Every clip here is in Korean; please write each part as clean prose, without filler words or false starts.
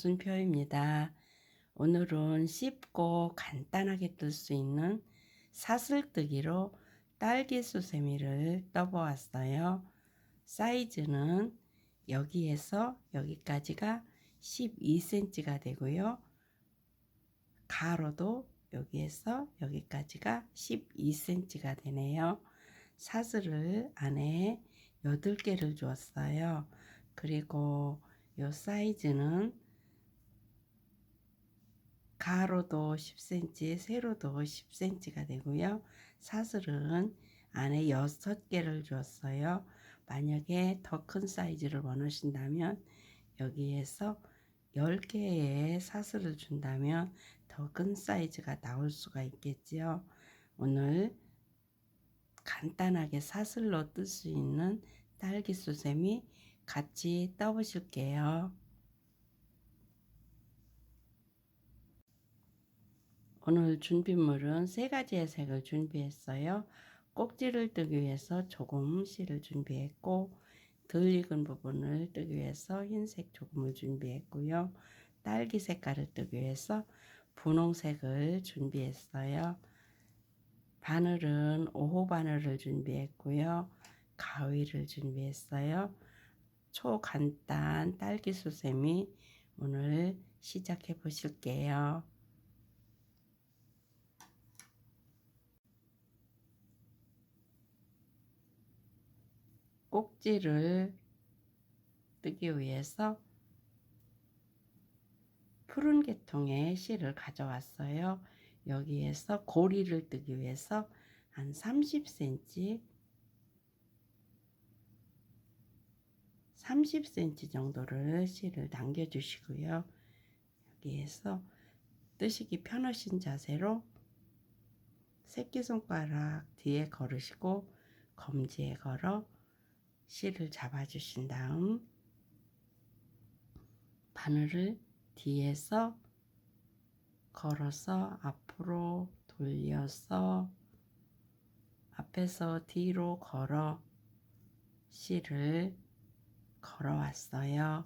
장순표입니다. 오늘은 쉽고 간단하게 뜰 수 있는 사슬뜨기로 딸기 수세미를 떠보았어요. 사이즈는 여기에서 여기까지가 12cm가 되고요. 가로도 여기에서 여기까지가 12cm가 되네요. 사슬을 안에 8개를 주었어요. 그리고 요 사이즈는 가로도 10cm, 세로도 10cm가 되고요. 사슬은 안에 6개를 주었어요. 만약에 더 큰 사이즈를 원하신다면 여기에서 10개의 사슬을 준다면 더 큰 사이즈가 나올 수가 있겠지요. 오늘 간단하게 사슬로 뜰 수 있는 딸기 수세미 같이 떠보실게요. 오늘 준비물은 3가지의 색을 준비했어요. 꼭지를 뜨기 위해서 조금 실을 준비했고, 덜 익은 부분을 뜨기 위해서 흰색 조금을 준비했고요. 딸기 색깔을 뜨기 위해서 분홍색을 준비했어요. 바늘은 5호 바늘을 준비했고요. 가위를 준비했어요. 초간단 딸기 수세미 오늘 시작해 보실게요. 꼭지를 뜨기 위해서 푸른 계통의 실을 가져왔어요. 여기에서 고리를 뜨기 위해서 한 30cm 정도를 실을 당겨 주시고요. 여기에서 뜨시기 편하신 자세로 새끼손가락 뒤에 걸으시고 검지에 걸어 실을 잡아 주신 다음 바늘을 뒤에서 걸어서 앞으로 돌려서 앞에서 뒤로 걸어 실을 걸어왔어요.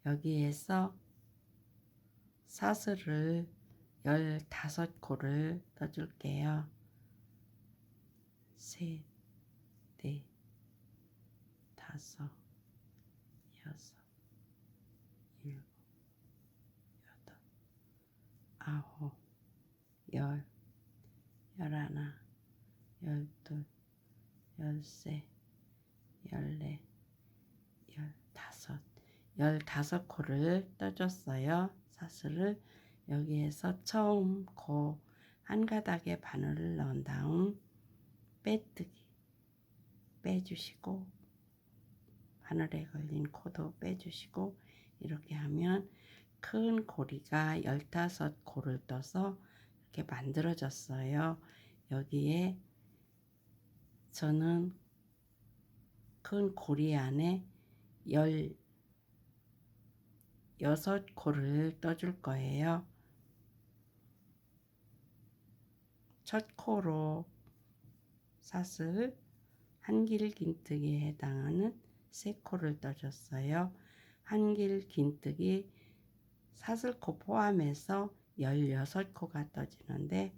여기에서 사슬을 15코를 떠줄게요. 셋, 넷, 다섯, 여섯, 일곱, 여덟, 아홉, 열, 열하나, 열둘, 열세, 열네, 15코를 떠줬어요. 사슬을 여기에서 처음 코 한 가닥에 바늘을 넣은 다음 빼뜨기 빼주시고 바늘에 걸린 코도 빼주시고 이렇게 하면 큰 고리가 15코를 떠서 이렇게 만들어졌어요. 여기에 저는 큰 고리 안에 16코를 떠줄 거예요. 첫 코로 사슬 한길 긴뜨기에 해당하는 3코를 떠줬어요. 한길 긴뜨기 사슬코 포함해서 16코가 떠지는데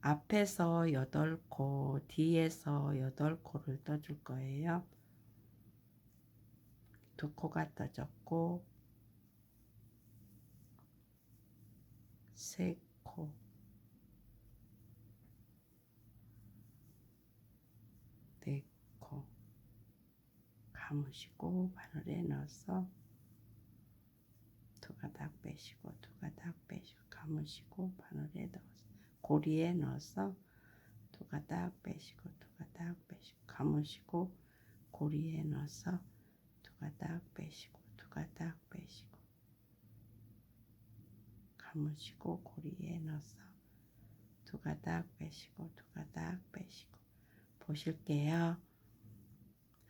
앞에서 8코, 뒤에서 8코를 떠줄 거예요. 2코가 떠졌고 3코, 4코 감으시고 바늘에 넣어서 2가닥 빼시고 2가닥 빼시고 감으시고 바늘에 넣어서 고리에 넣어서 2가닥 빼시고 2가닥 빼시고 감으시고 고리에 넣어서 2가닥 빼시고 2가닥 빼시고 감으시고 고리에 넣어서 2가닥 빼시고 2가닥 빼시고 보실게요.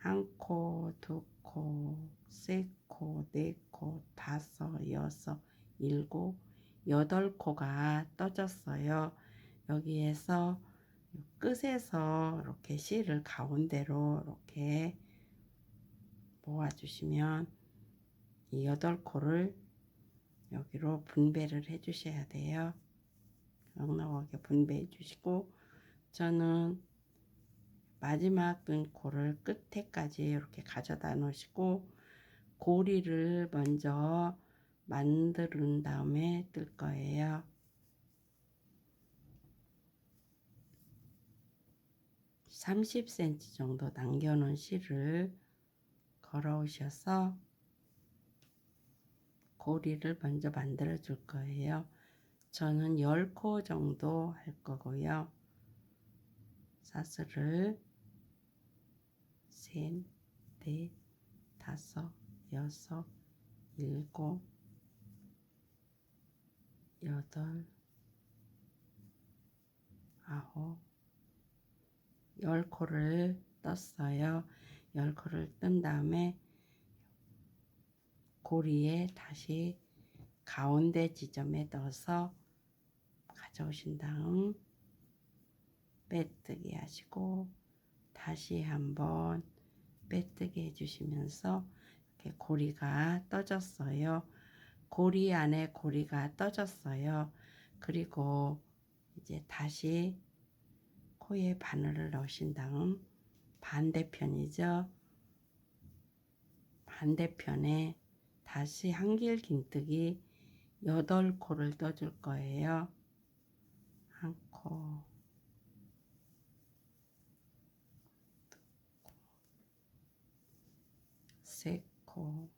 1코, 2코, 3코, 4코, 5, 6, 7, 8코가 떠졌어요. 여기에서 끝에서 이렇게 실을 가운데로 이렇게 모아주시면 이 8코를 여기로 분배를 해 주셔야 돼요. 넉넉하게 분배해 주시고, 저는 마지막 뜬 코를 끝에까지 이렇게 가져다 놓으시고 고리를 먼저 만든 다음에 뜰 거예요. 30cm 정도 남겨 놓은 실을 걸어 오셔서 고리를 먼저 만들어 줄 거예요. 저는 10코 정도 할 거고요. 사슬을 셋, 넷, 다섯, 여섯, 일곱, 여덟, 아홉, 10코를 떴어요. 10코를 뜬 다음에 고리에 다시 가운데 지점에 넣어서 가져오신 다음 빼뜨기 하시고 다시 한번 빼뜨기 해주시면서 이렇게 고리가 떠졌어요. 고리 안에 고리가 떠졌어요. 그리고 이제 다시 코에 바늘을 넣으신 다음 반대편이죠. 반대편에 다시 한길 긴뜨기 8코를 떠줄 거예요. 한 코, 세 코,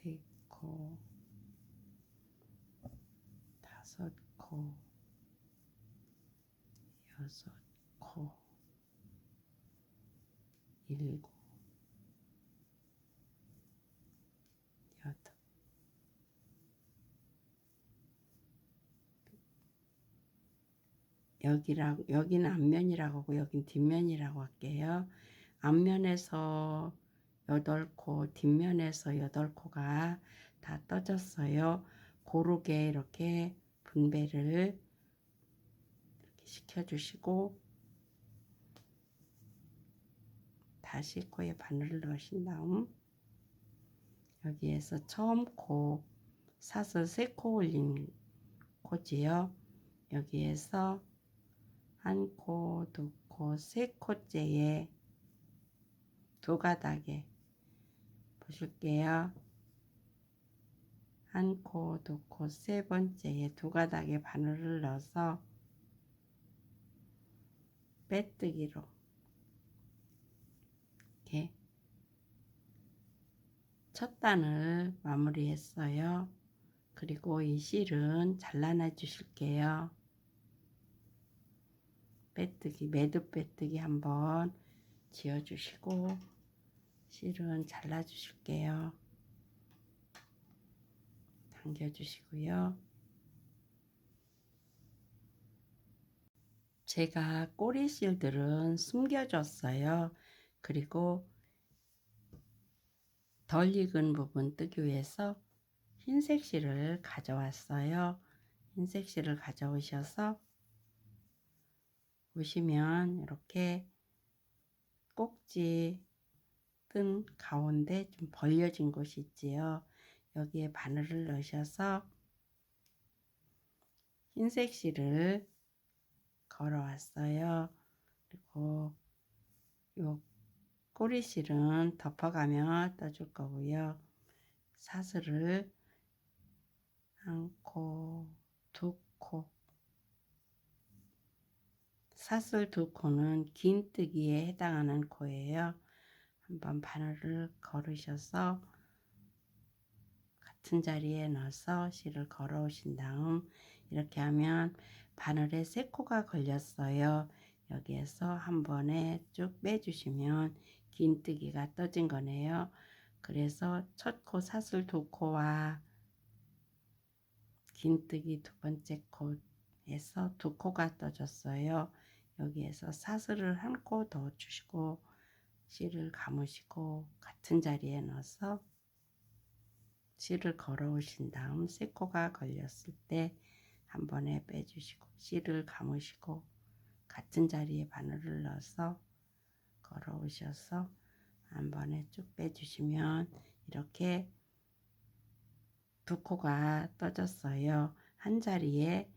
네 코, 다섯 코, 여섯 코, 일곱, 여덟. 여기는 앞면이라고 하고 여긴 뒷면이라고 할게요. 앞면에서 8코, 뒷면에서 8코가 다 떠졌어요. 고르게 이렇게 분배를 이렇게 시켜주시고 다시 코에 바늘을 넣으신 다음 여기에서 처음 코 사슬 3코 올린 코지요. 여기에서 한 코, 두 코, 세 코째에 두 가닥에 보실게요. 한 코, 두 코, 세 번째에 두 가닥에 바늘을 넣어서 빼뜨기로 이렇게 첫 단을 마무리했어요. 그리고 이 실은 잘라내 주실게요. 빼뜨기, 매듭 빼뜨기 한번 지어 주시고 실은 잘라 주실게요. 당겨 주시고요. 제가 꼬리 실들은 숨겨줬어요. 그리고 덜 익은 부분 뜨기 위해서 흰색 실을 가져왔어요. 흰색 실을 가져오셔서 보시면 이렇게 꼭지 뜬 가운데 좀 벌려진 곳이 있지요. 여기에 바늘을 넣으셔서 흰색 실을 걸어왔어요. 그리고 요 꼬리실은 덮어가며 떠줄 거고요. 사슬을 한 코, 두 코, 사슬 두 코는 긴뜨기에 해당하는 코예요. 한번 바늘을 걸으셔서 같은 자리에 넣어서 실을 걸어 오신 다음 이렇게 하면 바늘에 3코가 걸렸어요. 여기에서 한 번에 쭉 빼주시면 긴뜨기가 떠진 거네요. 그래서 첫 코 사슬 2코와 긴뜨기 두 번째 코에서 2코가 떠졌어요. 여기에서 사슬을 한 코 더 주시고 실을 감으시고 같은 자리에 넣어서 실을 걸어 오신 다음 3코가 걸렸을 때 한 번에 빼주시고 실을 감으시고 같은 자리에 바늘을 넣어서 걸어 오셔서 한 번에 쭉 빼주시면 이렇게 두 코가 떠졌어요. 한 자리에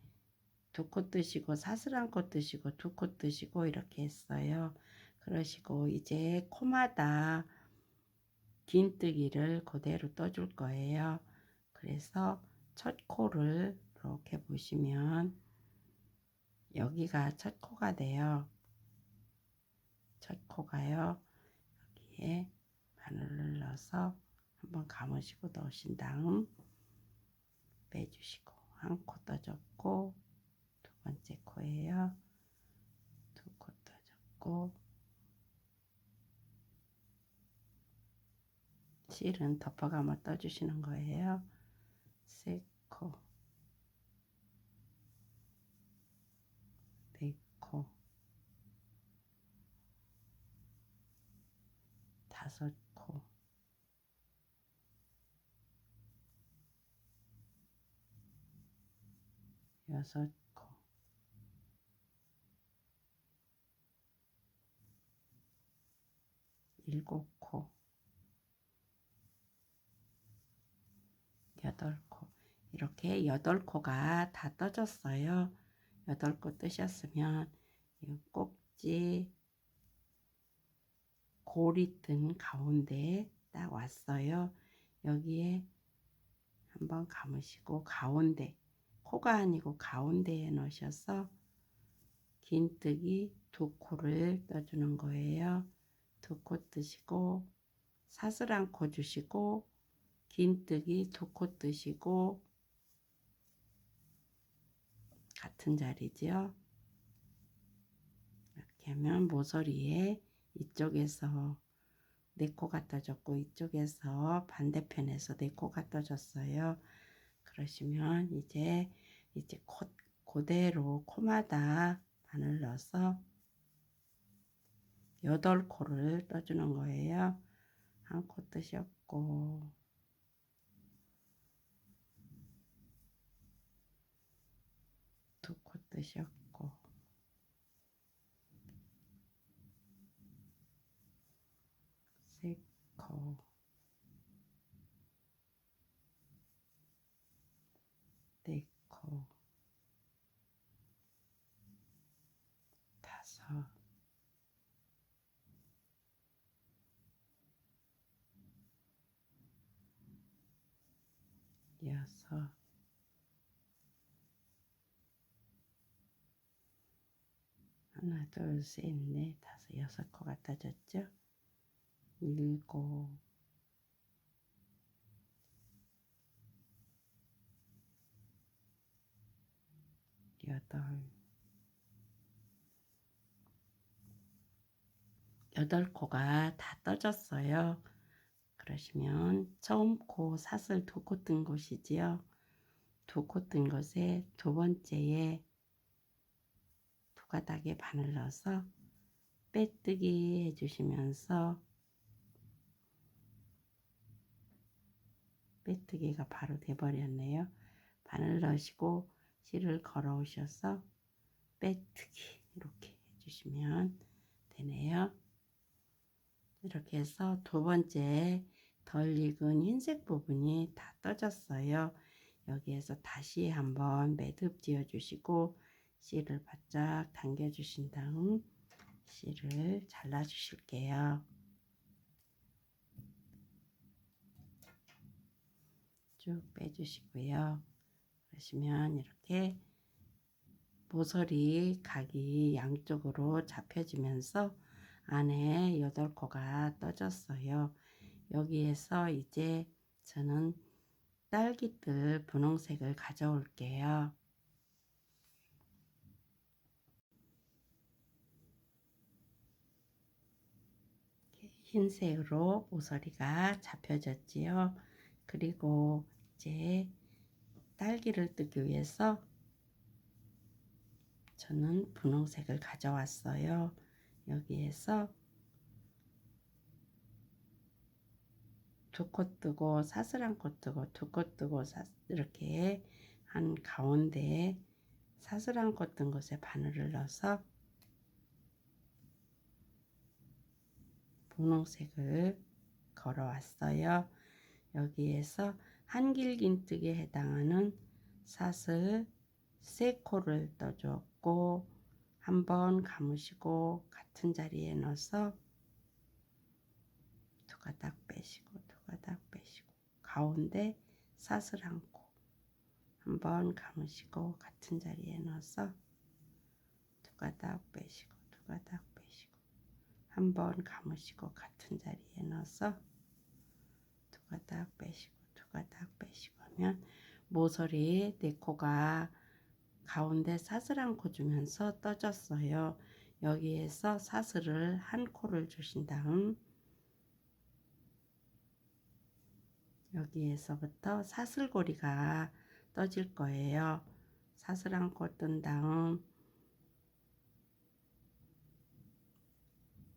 두 코 뜨시고 사슬 한 코 뜨시고 두 코 뜨시고 이렇게 했어요. 그러시고 이제 코마다 긴뜨기를 그대로 떠줄 거예요. 그래서 첫 코를 이렇게 보시면 여기가 첫 코가 돼요. 첫 코가요. 여기에 바늘을 넣어서 한번 감으시고 넣으신 다음 빼주시고 한 코 떠줬고 두 번째 코예요. 두 코 떠줬고 실은 덮어감아 떠주시는 거예요. 세 코, 네 코, 다섯 코, 여섯 코, 일곱 코, 여덟 코. 이렇게 여덟 코가 다 떠졌어요. 여덟 코 뜨셨으면 이 꼭지 골이 뜬 가운데 딱 왔어요. 여기에 한번 감으시고 가운데, 코가 아니고 가운데에 넣으셔서 긴뜨기 두 코를 떠주는 거예요. 두 코 뜨시고 사슬 한 코 주시고 긴뜨기 두 코 뜨시고 같은 자리죠. 이렇게 하면 모서리에 이쪽에서 네 코가 떠졌고 이쪽에서 반대편에서 네 코가 떠졌어요. 그러시면 이제 그대로 코마다 바늘 넣어서 8코를 떠주는 거예요. 한 코 뜨셨고 두 코 뜨셨고 세 코, 네 코, 다섯, 여섯, 하나, 둘, 셋, 넷, 다섯, 여섯 코가 떠졌죠? 일곱, 여덟 코가 다 떠졌어요. 그러시면 처음 코 사슬 두 코 뜬 곳이지요. 두 코 뜬 곳에 두 번째에 두 가닥에 바늘 넣어서 빼뜨기 해주시면서 빼뜨기가 바로 돼버렸네요. 바늘 넣으시고 실을 걸어 오셔서 빼뜨기 이렇게 해주시면 되네요. 이렇게 해서 두 번째 덜 익은 흰색 부분이 다 떠졌어요. 여기에서 다시 한번 매듭 지어 주시고 실을 바짝 당겨 주신 다음 실을 잘라 주실게요. 쭉 빼주시고요. 그러시면 이렇게 모서리 각이 양쪽으로 잡혀지면서 안에 8코가 떠졌어요. 여기에서 이제 저는 딸기들 분홍색을 가져올게요. 흰색으로 모서리가 잡혀졌지요. 그리고 이제 딸기를 뜨기 위해서 저는 분홍색을 가져왔어요. 여기에서 두 코 뜨고 사슬 한 코 뜨고 두 코 뜨고 이렇게 한 가운데 사슬 한 코 뜬 곳에 바늘을 넣어서 분홍색을 걸어 왔어요. 여기에서 한길긴뜨기에 해당하는 사슬 3코를 떠줬고 한번 감으시고 같은 자리에 넣어서 2가닥 빼시고 2가닥 빼시고 가운데 사슬 1코 한번 감으시고 같은 자리에 넣어서 2가닥 빼시고 2가닥 빼시고 한번 감으시고 같은 자리에 넣어서 2가닥 빼시고 2가닥 빼시고 하면 모서리 4코가 가운데 사슬 1코 주면서 떠졌어요. 여기에서 사슬을 1코를 주신 다음 여기에서부터 사슬고리가 떠질 거예요. 사슬 1코 뜬 다음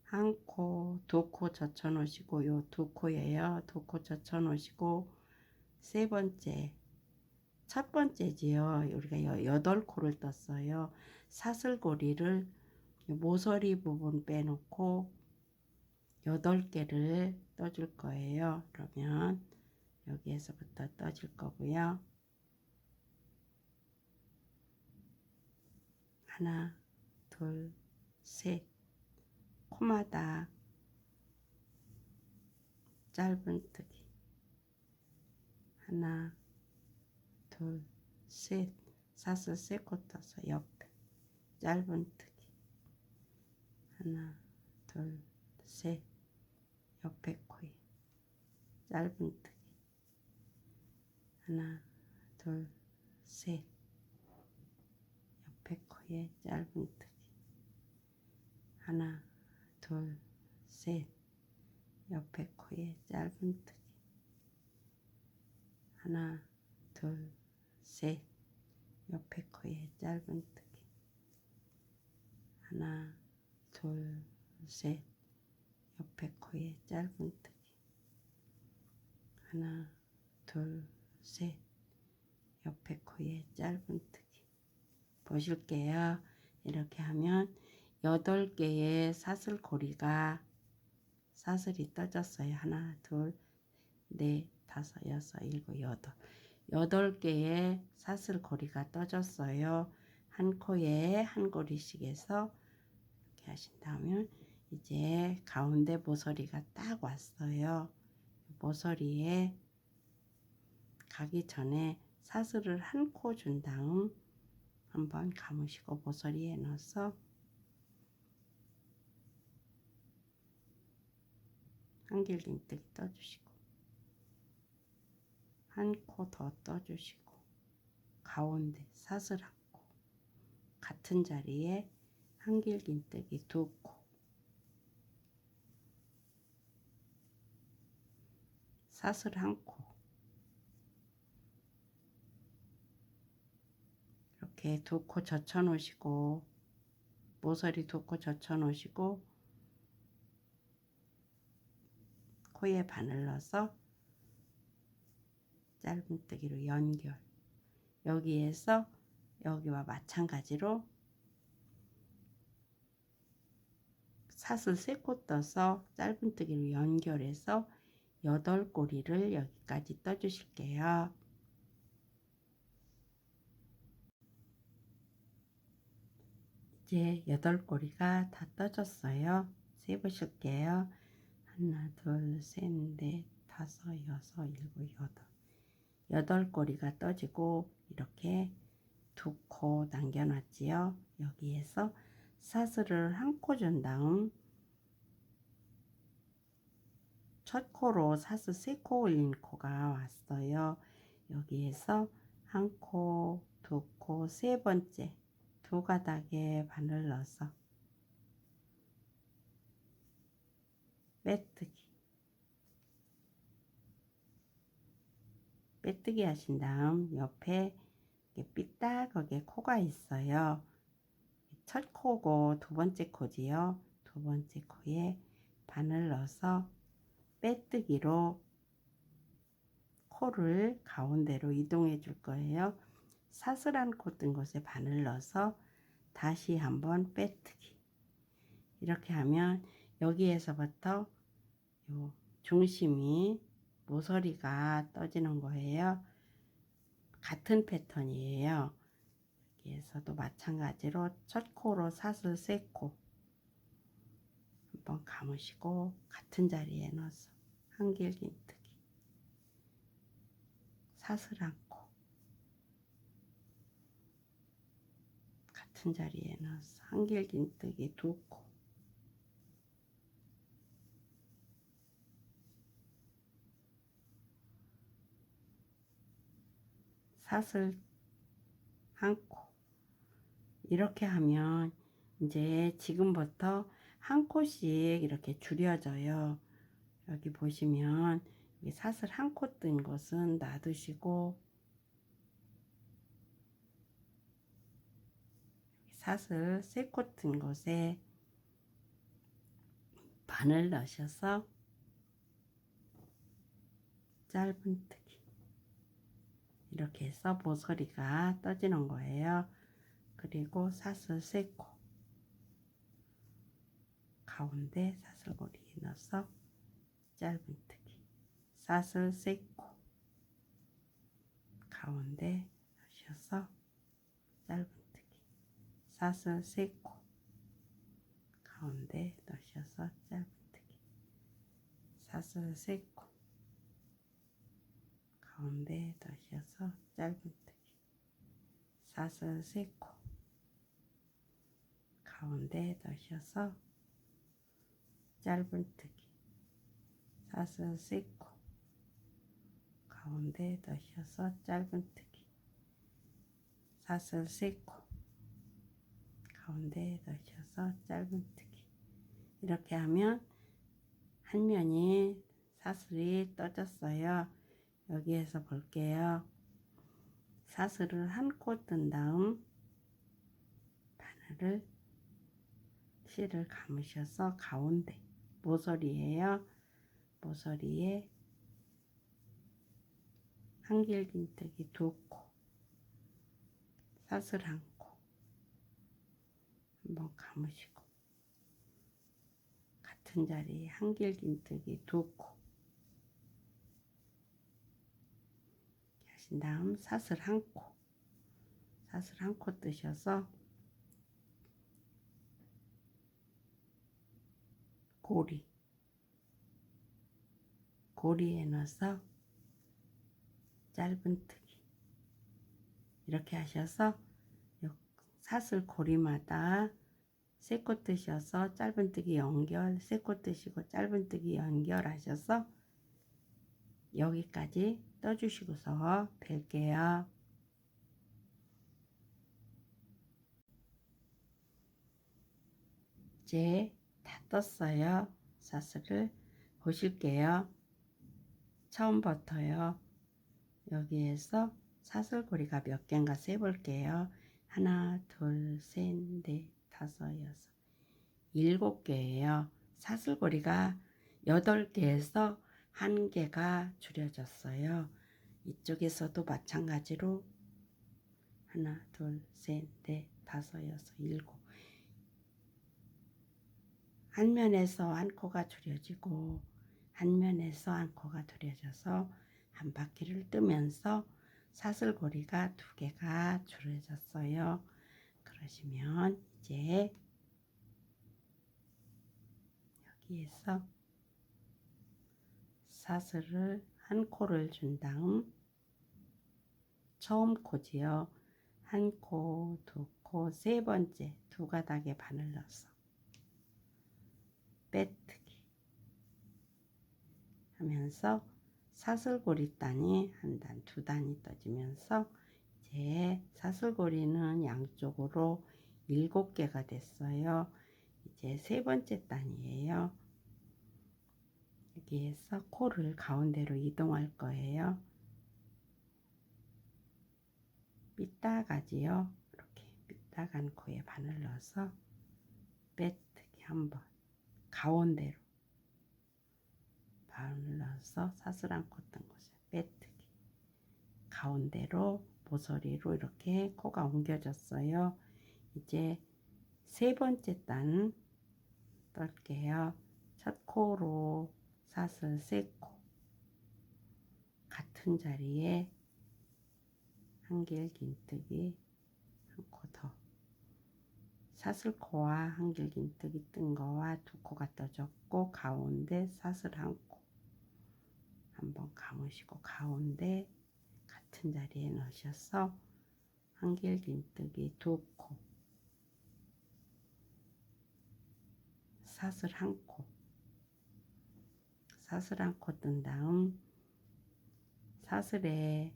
1코, 2코 젖혀 놓으시고 요 2코예요. 2코 젖혀 놓으시고 세 번째 첫 번째지요. 우리가 8코를 떴어요. 사슬고리를 모서리 부분 빼놓고 8개를 떠줄 거예요. 그러면 여기에서부터 떠질 거고요. 하나, 둘, 셋. 코마다 짧은뜨기. 하나, 둘, 셋. 사슬 3코 떠서 옆에 짧은뜨기. 하나, 둘, 셋. 옆에 코에 짧은뜨기. 하나, 둘, 셋. 옆에 코에 짧은뜨기. 하나, 둘, 셋. 옆에 코에 짧은뜨기. 하나, 둘, 셋. 옆에 코에 짧은뜨기. 하나, 둘, 셋. 옆에 코에 짧은뜨기. 하나, 둘, 셋. 옆에 코에 짧은뜨기. 보실게요. 이렇게 하면 8개의 사슬고리가 사슬이 떠졌어요. 하나, 둘, 넷, 다섯, 여섯, 일곱, 여덟. 8개의 사슬고리가 떠졌어요. 한 코에 한 고리씩 해서 이렇게 하신 다음에 이제 가운데 모서리가 딱 왔어요. 모서리에 가기 전에 사슬을 1코 준 다음 한번 감으시고 모서리에 넣어서 한길긴뜨기 떠주시고 한 코 더 떠주시고 가운데 사슬 1코 같은 자리에 한길긴뜨기 2코 사슬 1코 이렇게 2코 젖혀 놓으시고 모서리 2코 젖혀 놓으시고 코에 바늘 넣어서 짧은뜨기로 연결. 여기에서 여기와 마찬가지로 사슬 3코 떠서 짧은뜨기로 연결해서 8고리를 여기까지 떠주실게요. 이제 8고리가 다 떠졌어요. 세보실게요. 하나, 둘, 셋, 넷, 다섯, 여섯, 일곱, 여덟. 8고리가 떠지고 이렇게 2코 남겨놨지요. 여기에서 사슬을 1코 준 다음 첫 코로 사슬 3코 올린 코가 왔어요. 여기에서 1코, 2코, 세 번째 2가닥에 바늘 넣어서 빼뜨기 하신 다음 옆에 삐딱하게 코가 있어요. 첫 코고 2번째 코지요. 2번째 코에 바늘 넣어서 빼뜨기로 코를 가운데로 이동해 줄 거예요. 사슬 1코 뜬 곳에 바늘 넣어서 다시 한번 빼뜨기. 이렇게 하면 여기에서부터 요 중심이 모서리가 떠지는 거예요. 같은 패턴이에요. 여기에서도 마찬가지로 첫 코로 사슬 3코 한번 감으시고 같은 자리에 넣어서 한길긴뜨기 사슬 1코 같은 자리에 넣어서 한길긴뜨기 2코 사슬 1코 이렇게 하면 이제 지금부터 한 코씩 이렇게 줄여져요. 여기 보시면 사슬 1코 뜬 것은 놔두시고 사슬 3코 뜬 곳에 바늘 넣으셔서 짧은뜨기 이렇게 해서 모서리가 떠지는 거예요. 그리고 사슬 3코 가운데 사슬고리 넣어서 짧은뜨기 사슬 3코 가운데 넣으셔서 짧은뜨기 사슬 3코 가운데 넣으셔서 짧은뜨기 사슬 3코 가운데 넣으셔서 짧은뜨기 사슬 3코 가운데 넣으셔서 짧은뜨기 사슬 3코 가운데 넣으셔서 짧은뜨기 사슬 3코 가운데 넣으셔서 짧은뜨기 이렇게 하면 한 면이 사슬이 떠졌어요. 여기에서 볼게요. 사슬을 1코 뜬 다음 바늘을 실을 감으셔서 가운데 모서리에요. 모서리에 한길긴뜨기 2코 사슬 1코 한번 감으시고 같은 자리에 한길긴뜨기 2코 하신 다음 사슬 1코 사슬 1코 뜨셔서 고리에 넣어서 짧은뜨기 이렇게 하셔서 사슬 고리마다 3코 뜨셔서 짧은뜨기 연결 3코 뜨시고 짧은뜨기 연결하셔서 여기까지 떠주시고서 뵐게요. 이제 다 떴어요. 사슬을 보실게요. 처음부터요. 여기에서 사슬고리가 몇 개인가 세볼게요. 하나, 둘, 셋, 넷, 다섯, 여섯, 7개예요. 사슬고리가 8개에서 1개가 줄여졌어요. 이쪽에서도 마찬가지로 하나, 둘, 셋, 넷, 다섯, 여섯, 7. 한 면에서 1코가 줄여지고 한 면에서 1코가 줄여져서 한 바퀴를 뜨면서 사슬고리가 2개가 줄여졌어요. 그러시면 이제 여기에서 사슬을 1코를 준 다음 처음 코지요. 1코, 2코, 3번째 2가닥에 바늘 넣어서 빼뜨기 하면서 사슬고리 단이 1단, 2단이 떠지면서 이제 사슬고리는 양쪽으로 7개가 됐어요. 이제 3번째 단이에요. 여기에서 코를 가운데로 이동할 거예요. 삐딱하지요. 이렇게 삐딱한 코에 바늘 넣어서 빼뜨기 한번 가운데로 바늘 넣어서 사슬 1코 뜬 곳에 빼뜨기 가운데로 모서리로 이렇게 코가 옮겨졌어요. 이제 3번째 단 떨게요. 첫 코로 사슬 3코 같은 자리에 한길긴뜨기 한 코 더, 사슬코와 한길긴뜨기 뜬 거와 두 코가 떠졌고 가운데 사슬 한 코 한번 감으시고 가운데 같은 자리에 넣으셔서 한길긴뜨기 두 코, 사슬 한 코, 사슬 한 코 뜬 다음 사슬에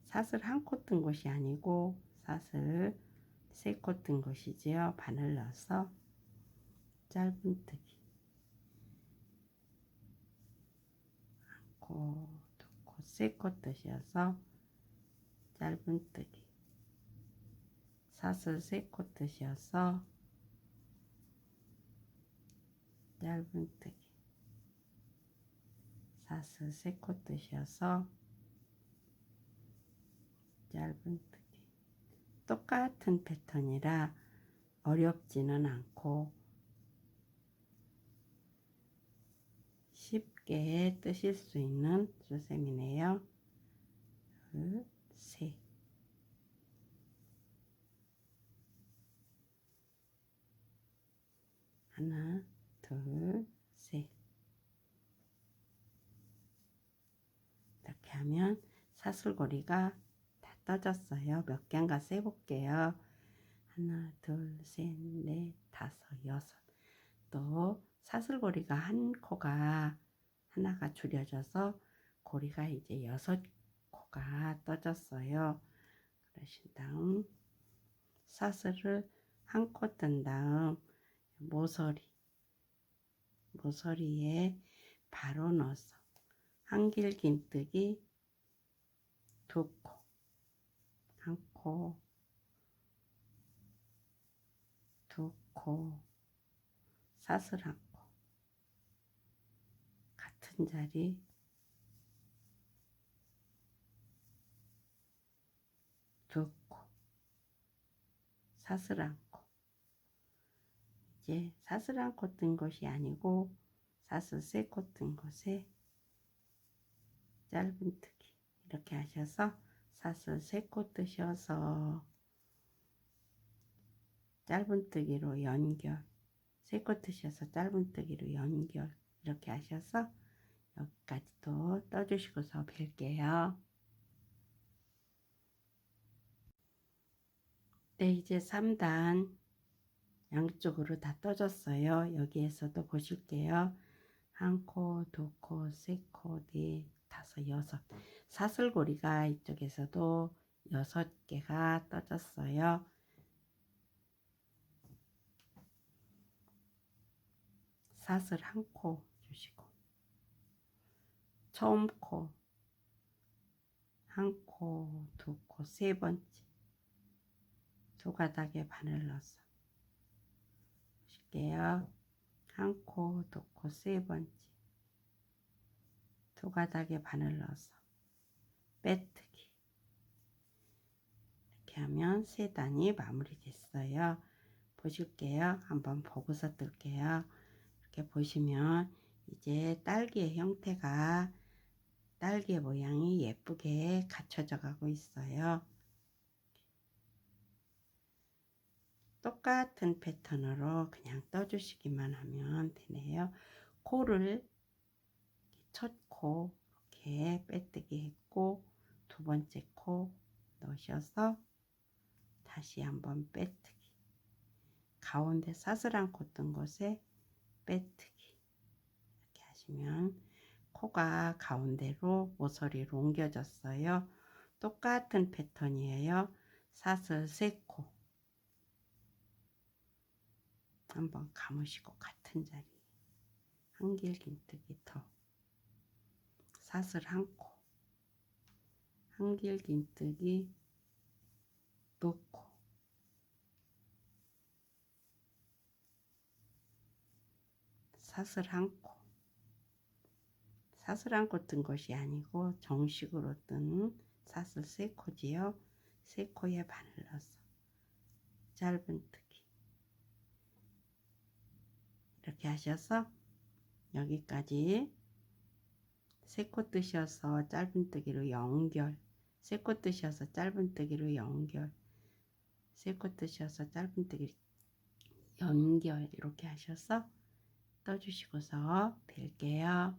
사슬 한 코 뜬 것이 아니고 사슬 세 코 뜬 것이지요. 바늘 넣어서 짧은뜨기 한 코, 두 코, 세 코 뜨셔서 짧은뜨기, 사슬 세 코 뜨셔서 짧은뜨기, 사슬 세 코 뜨셔서 짧은뜨기. 똑같은 패턴이라 어렵지는 않고 쉽게 뜨실 수 있는 수셈이네요. 둘, 셋. 하나, 둘, 셋. 이렇게 하면 사슬고리가 다 떠졌어요. 몇 개인가 세볼게요. 하나, 둘, 셋, 넷, 다섯, 여섯. 또 사슬고리가 한 코가 하나가 줄여져서 고리가 이제 6코가 떠졌어요. 그러신 다음 사슬을 한 코 뜬 다음 모서리에 바로 넣어서 한길긴뜨기 두 코, 한 코, 두 코, 사슬 한 코, 같은 자리 두 코, 사슬 한 코. 이제 사슬 한 코 뜬 것이 아니고 사슬 세 코 뜬 곳에 짧은뜨기 이렇게 하셔서 사슬 세 코 뜨셔서 짧은뜨기로 연결, 세 코 뜨셔서 짧은뜨기로 연결 이렇게 하셔서 여기까지도 떠주시고서 뵐게요. 네, 이제 3단 양쪽으로 다 떠졌어요. 여기에서도 보실게요. 한 코, 두 코, 세 코, 넷, 다섯, 여섯. 사슬고리가 이쪽에서도 6개가 떠졌어요. 사슬 한 코 주시고 처음 코 한 코, 두 코, 세 번째 두 가닥에 바늘 넣어서 보실게요. 한 코, 두 코, 세 번째 두 가닥에 바늘 넣어서 빼뜨기 이렇게 하면 세 단이 마무리됐어요. 보실게요. 한번 보고서 뜰게요. 이렇게 보시면 이제 딸기의 형태가 딸기의 모양이 예쁘게 갖춰져 가고 있어요. 똑같은 패턴으로 그냥 떠주시기만 하면 되네요. 코를 첫 코 이렇게 빼뜨기 했고 두 번째 코 넣으셔서 다시 한번 빼뜨기, 가운데 사슬 한 코 뜬 곳에 빼뜨기 이렇게 하시면 코가 가운데로 모서리로 옮겨졌어요. 똑같은 패턴이에요. 사슬 세 코 한번 감으시고 같은 자리 한길긴뜨기 더, 사슬 한 코, 한길긴뜨기 두 코, 사슬 한 코, 사슬 한 코 뜬 것이 아니고 정식으로 뜬 사슬 세 코지요. 세 코에 바늘 넣어서 짧은뜨기 이렇게 하셔서 여기까지 세 코 뜨셔서 짧은뜨기로 연결, 세 코 뜨셔서 짧은뜨기로 연결, 세 코 뜨셔서 짧은뜨기 연결 이렇게 하셔서 떠주시고서 벨게요.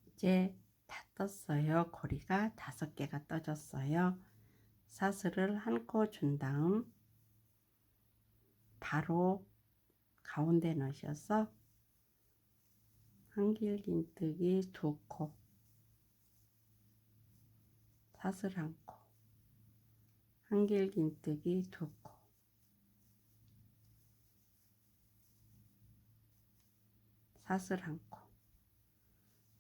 이제 다 떴어요. 고리가 5개가 떠졌어요. 사슬을 한 코 준 다음 바로 가운데 넣으셔서 한길긴뜨기 2코, 사슬 1코, 한길긴뜨기 2코, 사슬 1코.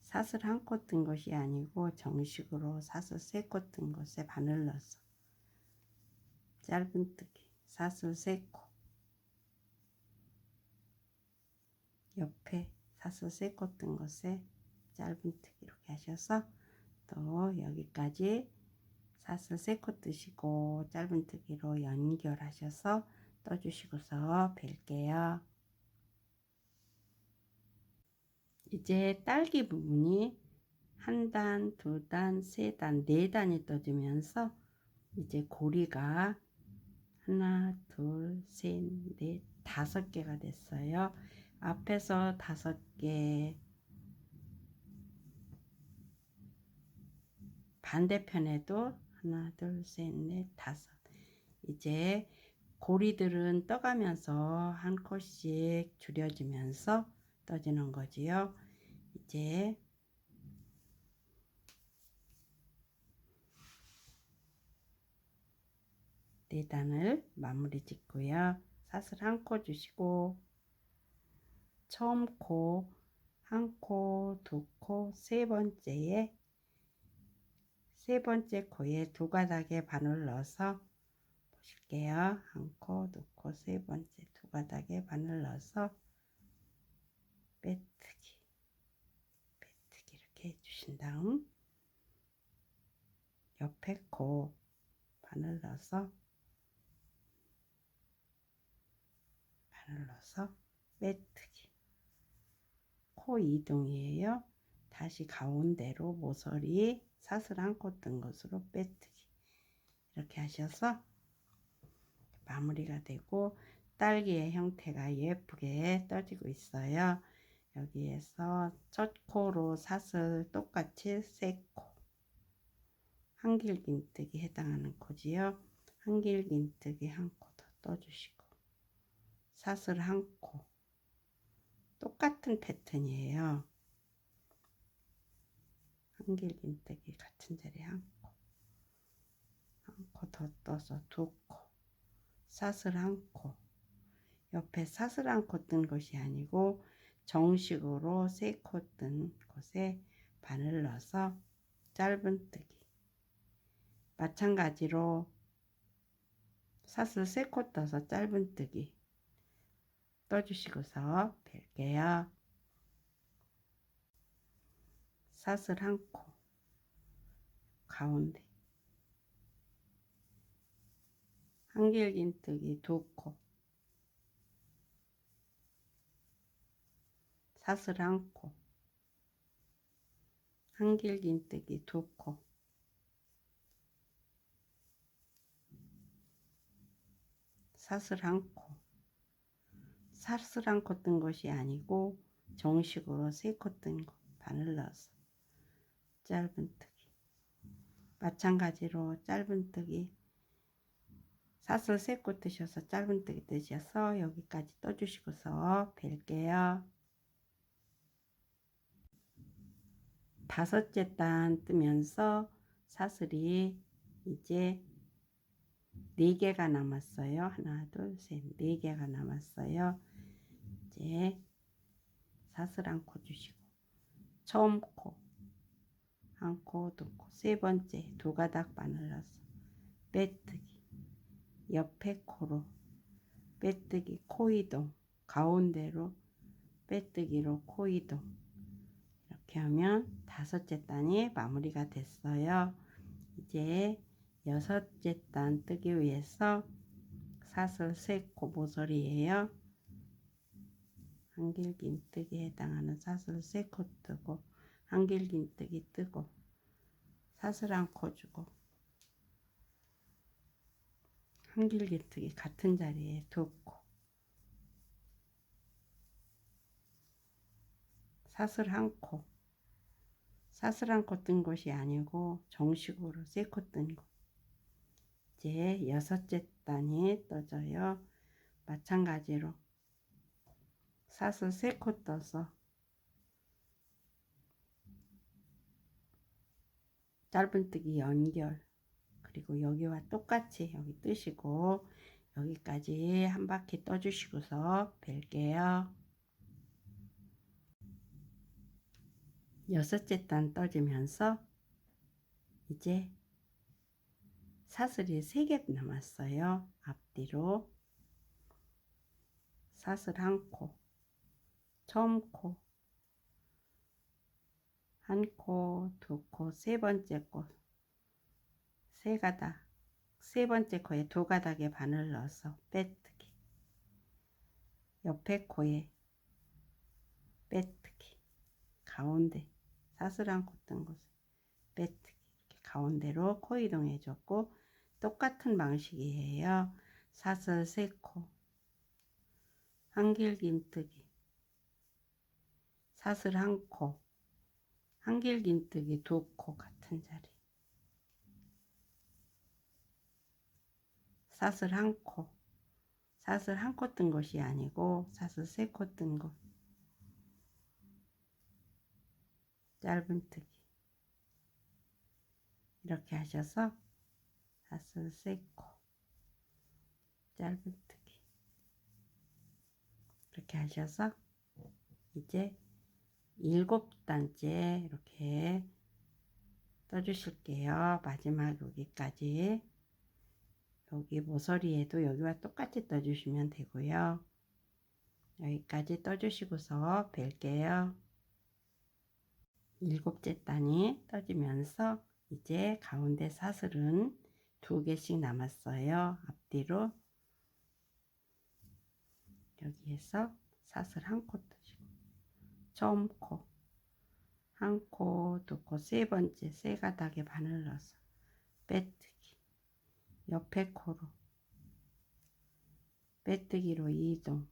사슬 1코 뜬 것이 아니고 정식으로 사슬 3코 뜬 것에 바늘 넣어서 짧은뜨기 사슬 3코, 옆에 사슬 3코 뜬 것에 짧은뜨기 이렇게 하셔서 또 여기까지 사슬 3코 뜨시고 짧은뜨기로 연결하셔서 떠주시고서 벨게요. 이제 딸기 부분이 1단, 2단, 3단, 4단이 떠지면서 이제 고리가 하나, 둘, 셋, 넷, 5개가 됐어요. 앞에서 5개, 반대편에도 하나, 둘, 셋, 넷, 5. 이제 고리들은 떠가면서 한 컷씩 줄여지면서 떠지는 거지요. 이제 4단을 마무리 짓고요. 사슬 1코 주시고 처음 코 1코, 2코, 세 번째 코에 2가닥에 바늘 넣어서 보실게요. 1코, 2코, 세 번째 2가닥에 바늘 넣어서 빼뜨기 이렇게 해주신 다음 옆에 코 바늘 넣어서 빼뜨기, 코 이동이에요. 다시 가운데로 모서리 사슬 1코 뜬 것으로 빼뜨기 이렇게 하셔서 마무리가 되고 딸기의 형태가 예쁘게 떠지고 있어요. 여기에서 첫 코로 사슬 똑같이 3코, 한길긴뜨기 해당하는 코지요. 한길긴뜨기 1코 더 떠주시고 사슬 1코, 똑같은 패턴이에요. 한길긴뜨기 같은 자리에 1코, 1코 더 떠서 2코, 사슬 1코, 옆에 사슬 1코 뜬 것이 아니고 정식으로 3코 뜬 곳에 바늘 넣어서 짧은뜨기, 마찬가지로 사슬 3코 떠서 짧은뜨기 떠주시고서 벨게요. 사슬 1코 가운데, 한길긴뜨기 2코, 사슬 1코, 한길긴뜨기 2코, 사슬 1코, 사슬 1코 뜬 것이 아니고 정식으로 3코 뜬 거 바늘 넣어서 짧은뜨기, 마찬가지로 짧은뜨기 사슬 3코 뜨셔서 짧은뜨기 뜨셔서 여기까지 떠주시고서 벨게요. 5째 단 뜨면서 사슬이 이제 4개가 남았어요. 하나, 둘, 셋, 4개가 남았어요. 이제 사슬 1코 주시고 처음 코 1코, 2코, 세 번째 2가닥 바늘 넣어서 빼뜨기, 옆에 코로 빼뜨기, 코 이동, 가운데로 빼뜨기로 코 이동 이렇게 하면 5째 단이 마무리가 됐어요. 이제 6째 단 뜨기 위해서 사슬 3코 모서리에요. 한길긴뜨기에 해당하는 사슬 3코 뜨고 한길긴뜨기 뜨고 사슬 1코 주고 한길긴뜨기 같은 자리에 2코 사슬 1코 사슬 1코 뜬 것이 아니고 정식으로 3코 뜬 거. 이제 6째 단이 떠져요. 마찬가지로 사슬 3코 떠서 짧은뜨기 연결, 그리고 여기와 똑같이 여기 뜨시고 여기까지 한 바퀴 떠주시고서 벨게요. 6째 단 떠지면서 이제 사슬이 3개 남았어요. 앞뒤로 사슬 1코, 처음 코, 1코, 2코, 3번째 코, 3가닥, 3번째 코에 2가닥의 바늘 넣어서 빼뜨기, 옆에 코에 빼뜨기, 가운데 사슬 1코 뜬 곳에 빼뜨기, 이렇게 가운데로 코 이동해 줬고 똑같은 방식이에요. 사슬 3코, 한길긴뜨기, 사슬 1코, 한길긴뜨기 2코 같은 자리, 사슬 1코, 사슬 1코 뜬 것이 아니고 사슬 3코 뜬 곳, 짧은뜨기 이렇게 하셔서 사슬 3코, 짧은뜨기 이렇게 하셔서 이제 7단째 이렇게 떠주실게요. 마지막 여기까지, 여기 모서리에도 여기와 똑같이 떠주시면 되고요. 여기까지 떠주시고서 벨게요. 7째 단이 떠지면서 이제 가운데 사슬은 2개씩 남았어요. 앞뒤로 여기에서 사슬 1코 떠주고 처음 코, 1코, 2코, 3번째 3가닥의 바늘 넣어서 빼뜨기, 옆에 코로 빼뜨기로 이동,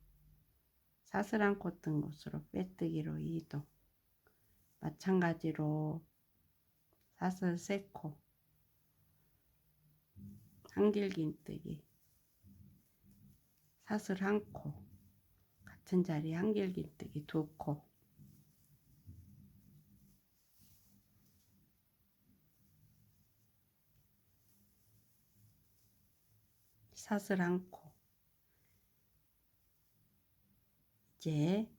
사슬 1코 뜬 곳으로 빼뜨기로 이동, 마찬가지로 사슬 3코, 한길긴뜨기, 사슬 1코, 같은 자리 한길긴뜨기 2코, 사슬 1코. 이제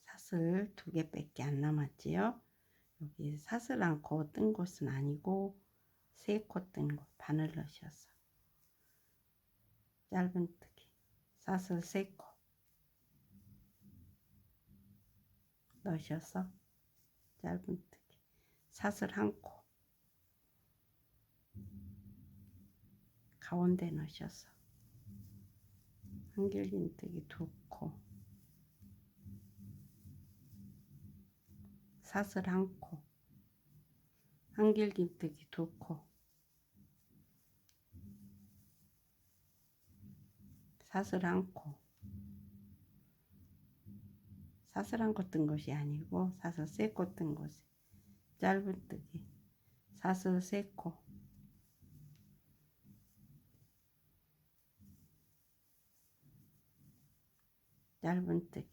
사슬 2개밖에 안 남았지요. 여기 사슬 1코 뜬 곳은 아니고 3코 뜬 곳 바늘 넣으셔서 짧은뜨기, 사슬 3코 넣으셔서 짧은뜨기, 사슬 1코 가운데 넣으셔서 한길긴뜨기 2코, 사슬 1코, 한길긴뜨기 2코, 사슬 1코, 사슬 1코 뜬 것이 아니고 사슬 3코 뜬 곳에 짧은뜨기, 사슬 3코, 짧은뜨기.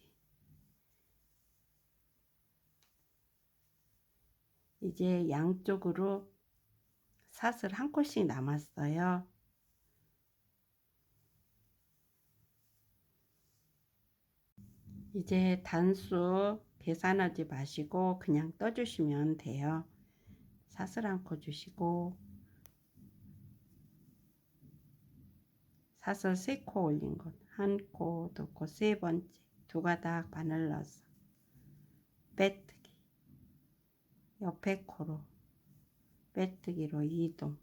이제 양쪽으로 사슬 1코씩 남았어요. 이제 단수 계산하지 마시고 그냥 떠주시면 돼요. 사슬 1코 주시고 사슬 3코 올린 곳 1코, 2코, 3번째 2가닥 바늘 넣어서 빼뜨기, 옆에 코로 빼뜨기로 이동,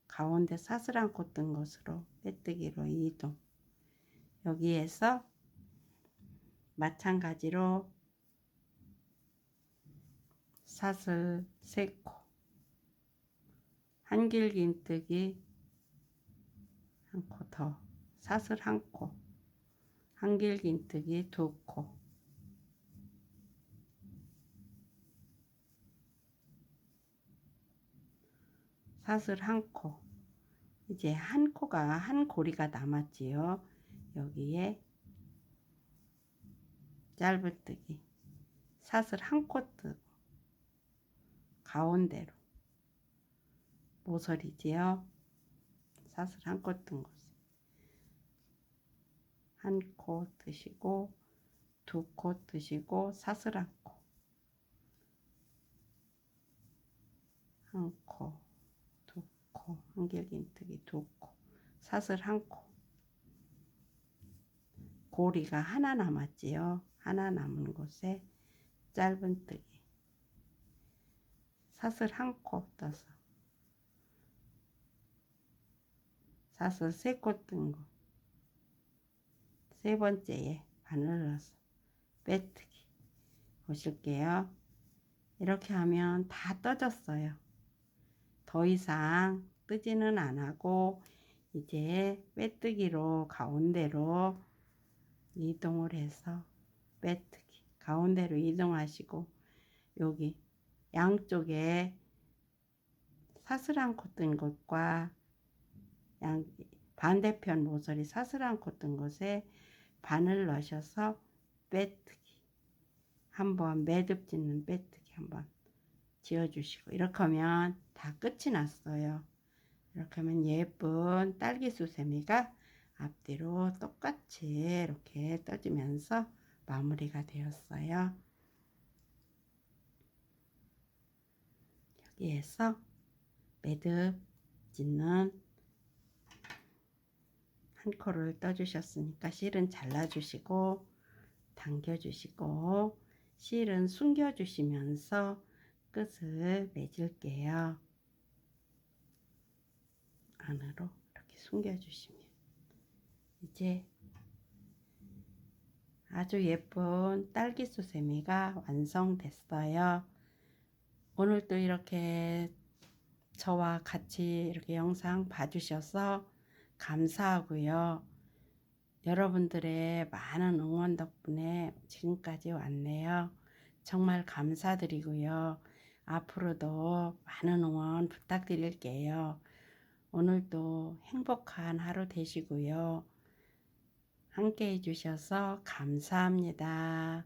가운데 사슬 1코 뜬 것으로 빼뜨기로 이동, 여기에서 마찬가지로 사슬 3코, 한길긴뜨기 1코 더, 사슬 1코, 한길긴뜨기 2코, 사슬 1코. 이제 한 코가 한 고리가 남았지요. 여기에 짧은뜨기 사슬 1코 뜨고 가운데로 모서리지요. 사슬 1코 뜬 곳에 1코 뜨시고 2코 뜨시고 사슬 1코, 1코, 2코, 한길긴뜨기 2코, 사슬 1코. 고리가 하나 남았지요. 하나 남은 곳에 짧은뜨기 사슬 1코 떠서 사슬 3코 뜬 곳, 세 번째에 바늘 넣어서 빼뜨기 보실게요. 이렇게 하면 다 떠졌어요. 더 이상 뜨지는 않고 이제 빼뜨기로 가운데로 이동을 해서 빼뜨기 가운데로 이동하시고 여기 양쪽에 사슬 1코 뜬 곳과 반대편 모서리 사슬 1코 뜬 곳에 바늘 넣으셔서 빼뜨기 한번 매듭 짓는 빼뜨기 한번 지어주시고 이렇게 하면 다 끝이 났어요. 이렇게 하면 예쁜 딸기 수세미가 앞뒤로 똑같이 이렇게 떠지면서 마무리가 되었어요. 여기에서 매듭 짓는 한 코를 떠주셨으니까 실은 잘라주시고 당겨주시고 실은 숨겨주시면서 끝을 맺을게요. 안으로 이렇게 숨겨주시면 이제 아주 예쁜 딸기 수세미가 완성됐어요. 오늘도 이렇게 저와 같이 이렇게 영상 봐주셔서 감사하고요. 여러분들의 많은 응원 덕분에 지금까지 왔네요. 정말 감사드리고요. 앞으로도 많은 응원 부탁드릴게요. 오늘도 행복한 하루 되시고요. 함께 해주셔서 감사합니다.